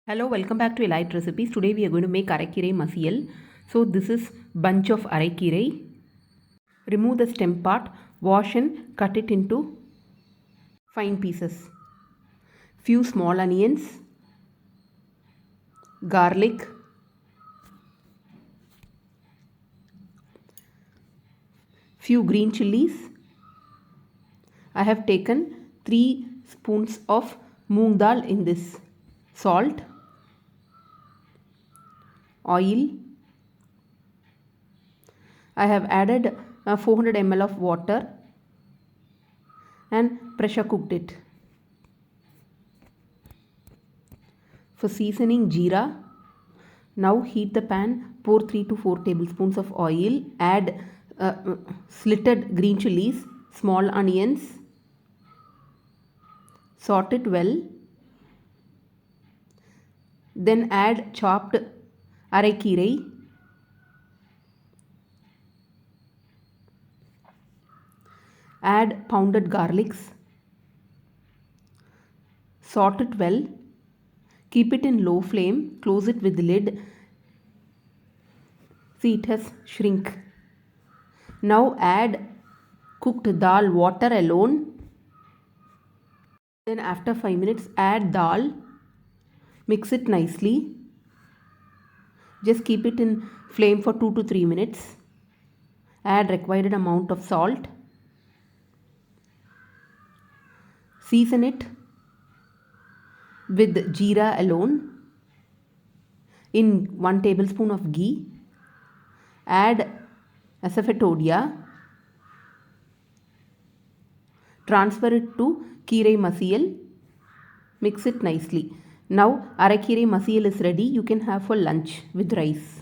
Hello, welcome back to Elite Recipes. Today we are going to make Arai Masiyal. So this is bunch of Arai. Remove the stem part, wash and cut it into fine pieces. Few small onions, garlic, few green chilies. I have taken 3 spoons of moong dal in this. Salt, oil. I have added 400 ml of water and pressure cooked it. For seasoning, jeera. Now heat the pan, pour 3 to 4 tablespoons of oil, add slitted green chilies, small onions, saute it well, then add chopped Arai, add pounded garlics, saute it well, keep it in low flame, close it with the lid. See, it has shrink. Now add cooked dal water alone. Then after 5 minutes add dal. Mix it nicely. Just keep it in flame for 2 to 3 minutes. Add required amount of salt. Season it with jeera alone. In 1 tablespoon of ghee. Add asafoetida. Transfer it to Keerai Masiyal. Mix it nicely. Now Arai Masiyal is ready. You can have for lunch with rice.